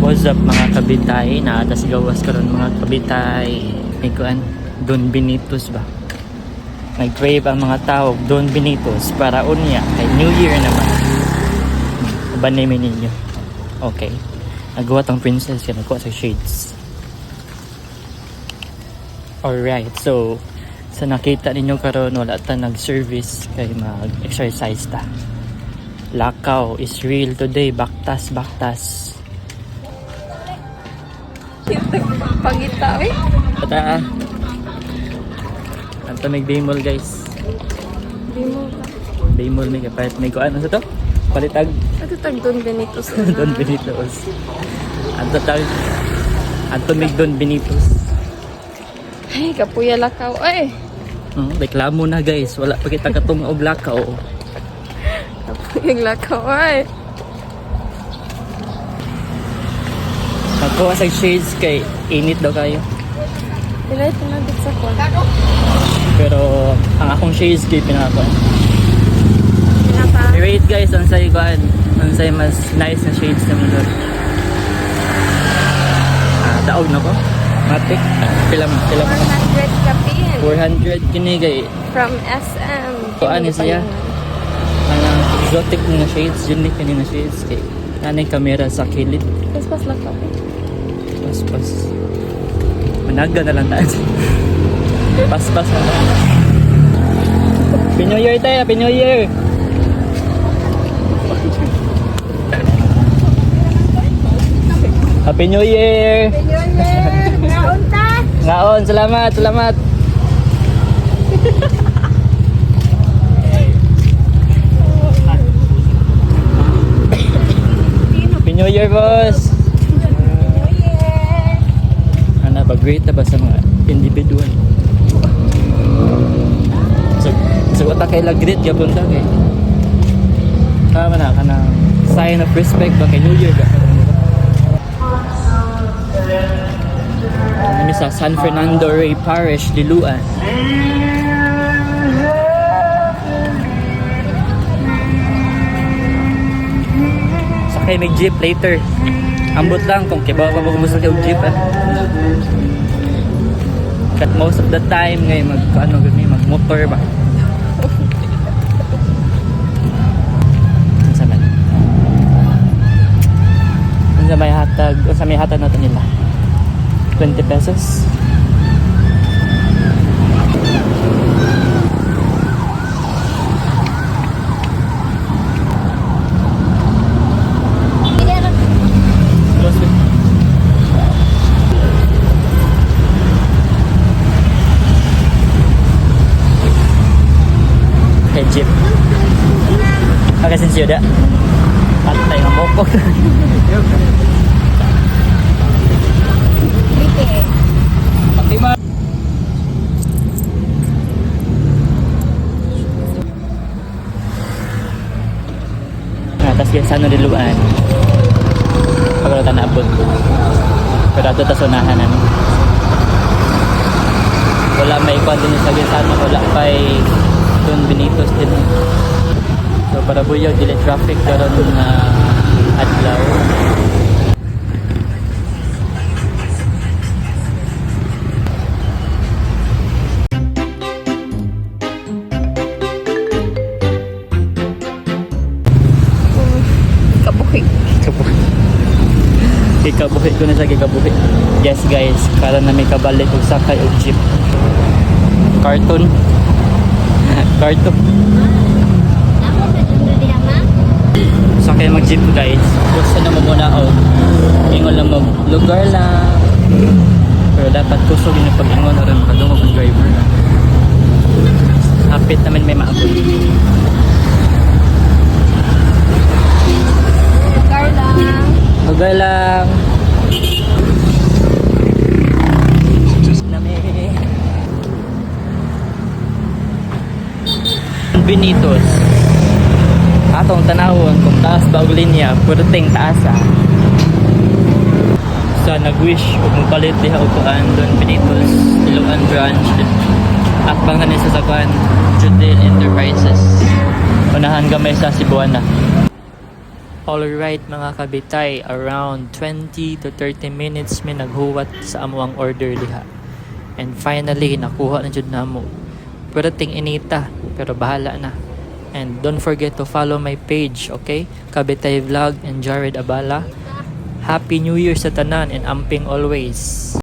What's up mga kabitay? Naatas gawas karon mga kabitay. Ikuan Don Benitos ba? Nag-crave ang mga tao Don Benitos para unya kay New Year naman. Banimin ninyo. Okay. Nagawa tong princess yan ako sa shades. Alright, so sa nakita ninyo karon wala ta nag-service kay mag-exercise ta. Lakaw is real today. Baktas. Pangita eh. Pata. Anto nag-daymol guys. Daymol may kapit. May kuan sa to? Palitag. Ito tag Don Benitos. Don Benitos. Anto may Don Benitos. Ay, kapuya lakaw ay. Reklamo na guys. Wala pa kita katong og lakaw. Kapuyang lakaw ay. Ako sa shades kay init daw kayo. Ilay tinagit sa kwan. Pero ang akong shades kay pinakakuan. Pinaka. I-rate guys unsay kuan. Unsay mas nice na shades naman doon. Daog na ko. Matik. Pila 400 kapin. 400 kini kay From SM. kuan ni siya. Ang exotic na shades, unique kani na shades kay kanay kamera sa kilid. Pas lakaw eh. Pas. Managa na lang tayo. Pas na lang. Happy New Year tayo, Happy New Year! Happy New Year! Ngaon ta. Ngaon, salamat! Happy New Year, boss! Pag-rate na ba sa mga individual? So wata kay lagrit gapon ta kay kama na kanang sign of respect ba kay New Year ba? Kami sa San Fernando Rey Parish, Liloan. Sakay may jeep later. Ambot lang kung kibaw pa gusto kay jeep But most of the time ngay mag-motor ba. Sa may hatag natin nila 20 pesos. Jeep. Pagkasin siya da. Patay ng mokok. Patima. Atas yan sa Liloan. Pagkala na abot. Pero ato tasunahan namin. Wala may kwan din sa Gisano. Wala pa'y Don Benitos din. So para buyaw dili traffic karon na adlaw. Kabuhi ko na sa kabuhi. Yes guys, para na may kabalik og sakay og jeep. Cartoon. Sakay mag-jeep guys. Gusto na mo muna ingon lang mo lugar lang. Pero dapat kusog yung pag-ingon rin makadungog ang driver. Hapit namin may maabot. Lugar lang. Benitos. Atong tanawon kung taas ba og linya, purting taasa. Sa nag-wish ug magpalit diha og kuan Don Benitos, Liloan branch. At bang kanisa sa kuan Judel Enterprises. Unahan gamay sa Cebuana. Alright mga kabitay, around 20 to 30 minutes may naghuwat sa amuang order diha. And finally, nakuha na jud namo. Pero ting inita, pero bahala na. And don't forget to follow my page, okay? Kabitay Vlog and Jared Abala. Happy New Year sa tanan and amping always.